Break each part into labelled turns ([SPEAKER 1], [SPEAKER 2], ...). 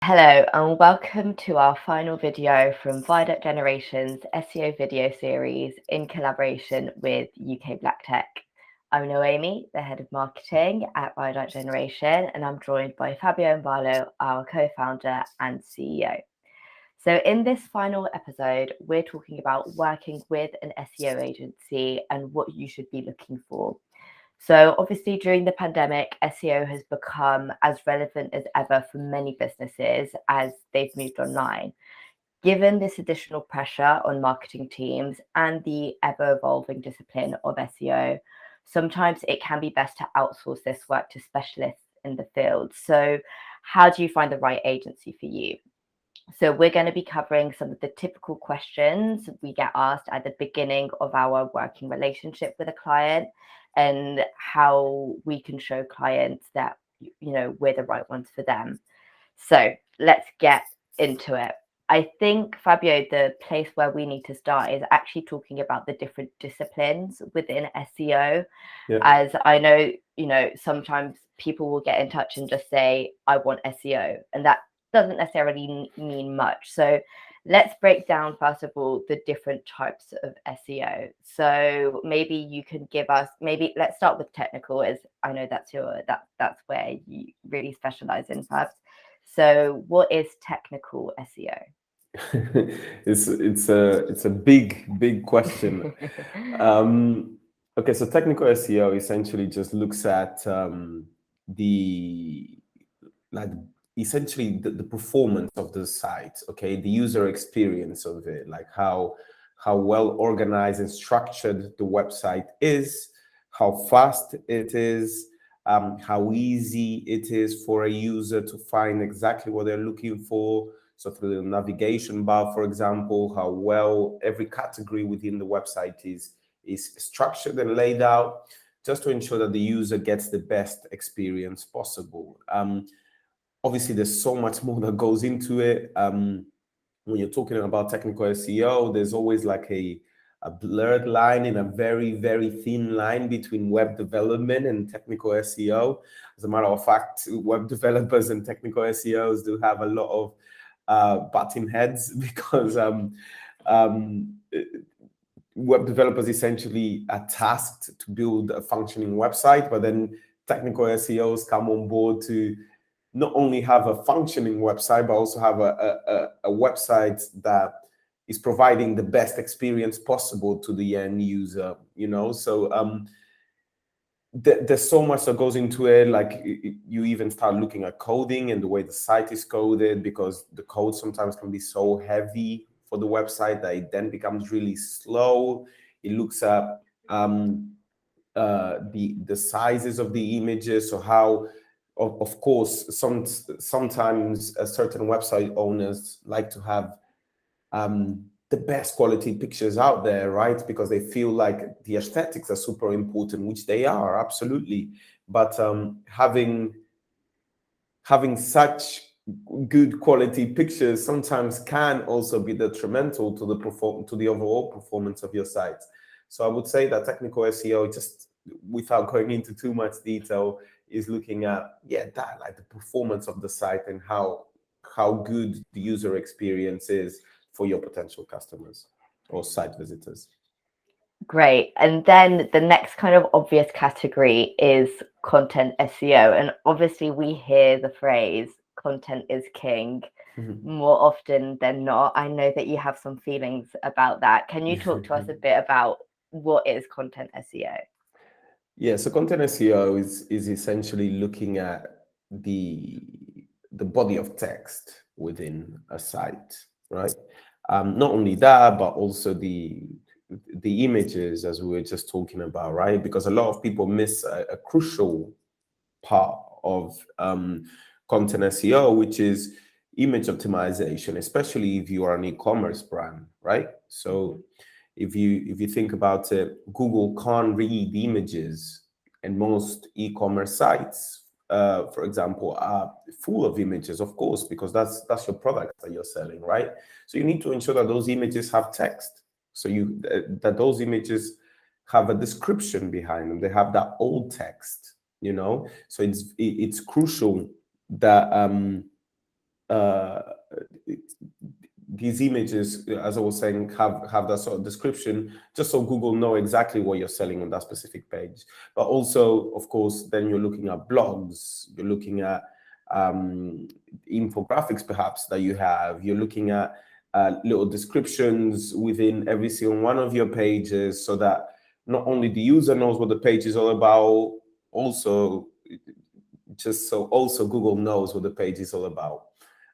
[SPEAKER 1] Hello and welcome to our final video from Viaduct Generation's SEO video series in collaboration with UK Black Tech. I'm Noemi, the head of marketing at Viaduct Generation, and I'm joined by Fabio Mbalo, our co-founder and CEO. So in this final episode, we're talking about working with an SEO agency and what you should be looking for. So obviously during the pandemic, SEO has become as relevant as ever for many businesses as they've moved online. Given this additional pressure on marketing teams and the ever-evolving discipline of SEO, sometimes it can be best to outsource this work to specialists in the field. So how do you find the right agency for you? So we're going to be covering some of the typical questions we get asked at the beginning of our working relationship with a client and how we can show clients that, we're the right ones for them. So let's get into it. I think, Fabio, the place where we need to start is actually talking about the different disciplines within SEO.
[SPEAKER 2] Yeah.
[SPEAKER 1] As I know, sometimes people will get in touch and just say, I want SEO. And that doesn't necessarily mean much. So let's break down, first of all, the different types of SEO. So maybe you can give us, let's start with technical, as I know that's that's where you really specialize in, perhaps. So what is technical SEO?
[SPEAKER 2] It's a big question. Okay, so technical SEO essentially just looks at the like essentially the performance of the site, okay, the user experience of it, like how well organized and structured the website is, how fast it is, how easy it is for a user to find exactly what they're looking for. So through the navigation bar, for example, how well every category within the website is structured and laid out, just to ensure that the user gets the best experience possible. Obviously, there's so much more that goes into it. When you're talking about technical SEO, there's always like a blurred line and a very, very thin line between web development and technical SEO. As a matter of fact, web developers and technical SEOs do have a lot of butting heads because web developers essentially are tasked to build a functioning website, but then technical SEOs come on board to not only have a functioning website, but also have a website that is providing the best experience possible to the end user, So there's so much that goes into it. Like you even start looking at coding and the way the site is coded, because the code sometimes can be so heavy for the website that it then becomes really slow. It looks at the sizes of the images, so how, of course, sometimes certain website owners like to have the best quality pictures out there, right? Because they feel like the aesthetics are super important, which they are, absolutely. But having such good quality pictures sometimes can also be detrimental to the overall performance of your site. So I would say that technical SEO, just without going into too much detail, is looking at that, like the performance of the site and how good the user experience is for your potential customers or site visitors.
[SPEAKER 1] Great. And then the next kind of obvious category is content SEO. And obviously we hear the phrase content is king more often than not. I know that you have some feelings about that. Can you talk to us a bit about what is content SEO?
[SPEAKER 2] Yeah, so content SEO is essentially looking at the body of text within a site, right? Not only that, but also the images, as we were just talking about, right? Because a lot of people miss a crucial part of content SEO, which is image optimization, especially if you are an e-commerce brand, right? So if you think about it, Google can't read images, and most e-commerce sites, for example, are full of images, of course, because that's your product that you're selling, right? So you need to ensure that those images have text. So that those images have a description behind them. They have that old text, So it's crucial that uh, these images, as I was saying, have that sort of description, just so Google know exactly what you're selling on that specific page. But also, of course, then you're looking at blogs, you're looking at infographics perhaps that you have, you're looking at little descriptions within every single one of your pages, so that not only the user knows what the page is all about, also also Google knows what the page is all about.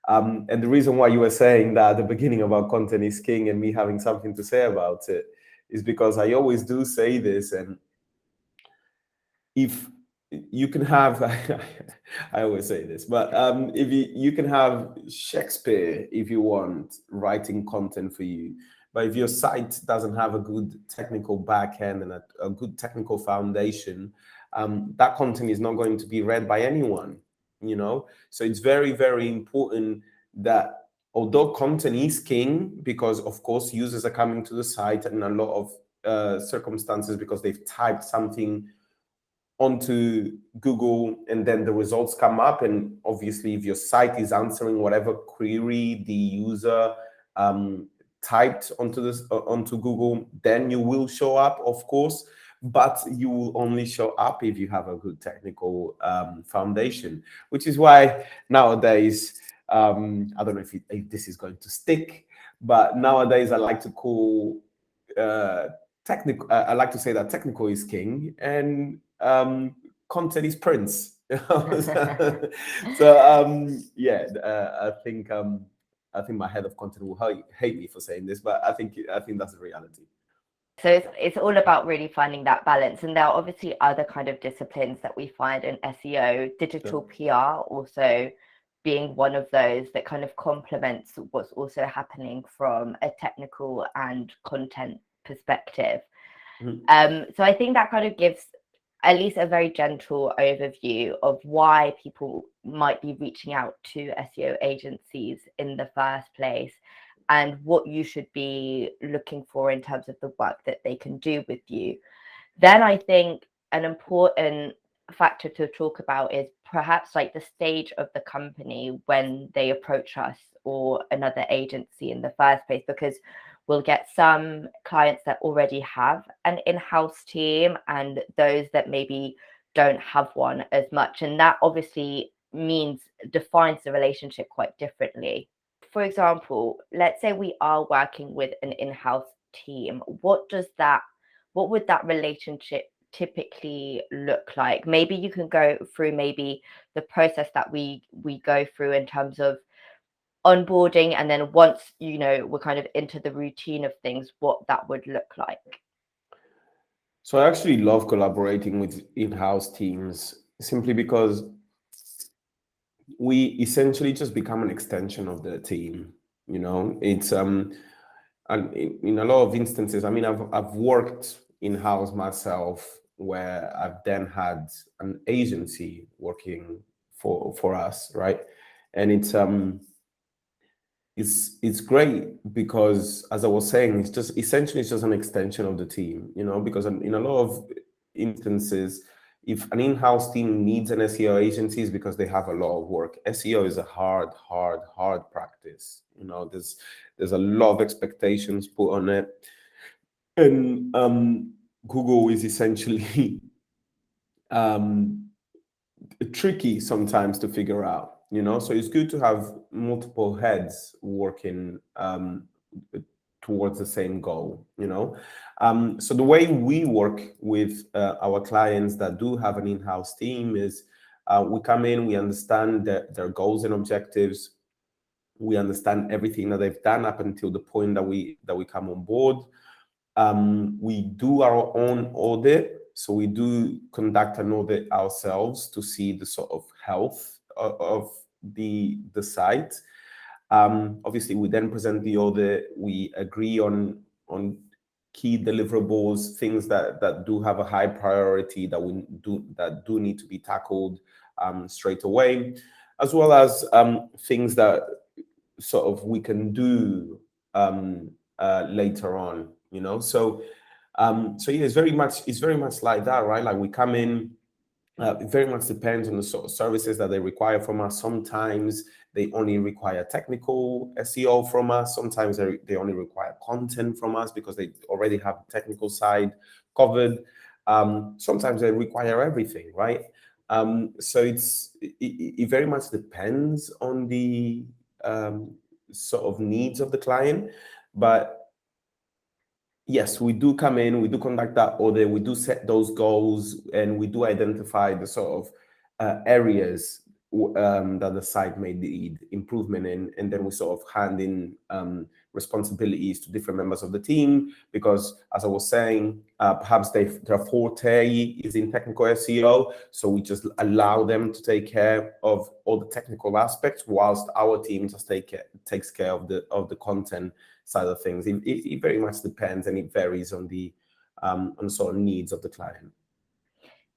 [SPEAKER 2] And the reason why you were saying that at the beginning about content is king and me having something to say about it is because I always do say this. And if you can have, I always say this, but if you can have Shakespeare, if you want, writing content for you, but if your site doesn't have a good technical backend and a good technical foundation, that content is not going to be read by anyone, So it's very, very important that although content is king, because of course users are coming to the site and a lot of circumstances because they've typed something onto Google and then the results come up, and obviously if your site is answering whatever query the user typed onto Google, then you will show up, of course, but you will only show up if you have a good technical foundation, which is why nowadays I don't know if this is going to stick, but nowadays I like to call technical. I like to say that technical is king and content is prince. Yeah, I think my head of content will hate me for saying this, but I think that's the reality.
[SPEAKER 1] So it's all about really finding that balance. And there are obviously other kind of disciplines that we find in SEO, digital PR also being one of those that kind of complements what's also happening from a technical and content perspective. So I think that kind of gives at least a very gentle overview of why people might be reaching out to SEO agencies in the first place and what you should be looking for in terms of the work that they can do with you. Then I think an important factor to talk about is perhaps like the stage of the company when they approach us or another agency in the first place, because we'll get some clients that already have an in-house team and those that maybe don't have one as much. And that obviously defines the relationship quite differently. For example, let's say we are working with an in-house team. What would that relationship typically look like? Maybe you can go through maybe the process that we go through in terms of onboarding, and then once we're kind of into the routine of things, what that would look like.
[SPEAKER 2] So I actually love collaborating with in-house teams simply because we essentially just become an extension of the team. It's and in a lot of instances, I mean, I've worked in-house myself where I've then had an agency working for us, right? And it's great because, as I was saying, it's just essentially it's just an extension of the team, because in a lot of instances, if an in-house team needs an SEO agency, is because they have a lot of work. SEO is a hard practice. There's a lot of expectations put on it, and Google is essentially tricky sometimes to figure out. So it's good to have multiple heads working towards the same goal. So the way we work with our clients that do have an in-house team is we come in, we understand their goals and objectives, we understand everything that they've done up until the point that we come on board. We do our own audit. So we do conduct an audit ourselves to see the sort of health of the site. Obviously, we then present the audit. We agree on key deliverables, things that do have a high priority that do need to be tackled straight away, as well as things that sort of we can do later on. So yeah, it's very much like that, right? Like we come in, It very much depends on the sort of services that they require from us. Sometimes they only require technical SEO from us. Sometimes they only require content from us because they already have the technical side covered. Sometimes they require everything, right? So it very much depends on the sort of needs of the client. But yes, we do come in, we do conduct that audit, we do set those goals, and we do identify the sort of areas that the site may need improvement in, and then we sort of hand in responsibilities to different members of the team, because as I was saying, perhaps their forte is in technical SEO, so we just allow them to take care of all the technical aspects, whilst our team just takes care of the content side of things. It very much depends, and it varies on the sort of needs of the client.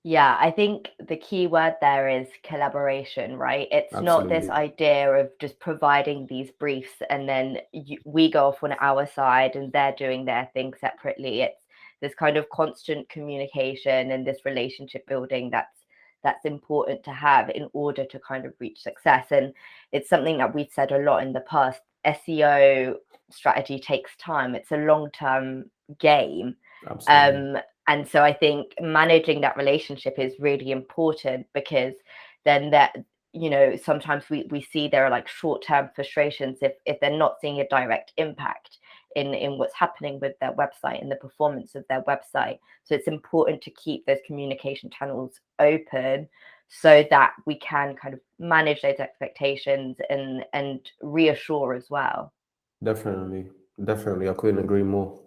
[SPEAKER 1] Yeah, I think the key word there is collaboration, right? It's not this
[SPEAKER 2] Absolutely.
[SPEAKER 1] idea of just providing these briefs and then we go off on our side and they're doing their thing separately. It's this kind of constant communication and this relationship building that's important to have in order to kind of reach success. And it's something that we've said a lot in the past. SEO strategy takes time. It's a long-term game.
[SPEAKER 2] Absolutely.
[SPEAKER 1] And so I think managing that relationship is really important, because then that, sometimes we see there are like short-term frustrations if they're not seeing a direct impact in what's happening with their website and the performance of their website. So it's important to keep those communication channels open so that we can kind of manage those expectations and reassure as well.
[SPEAKER 2] Definitely. I couldn't agree more.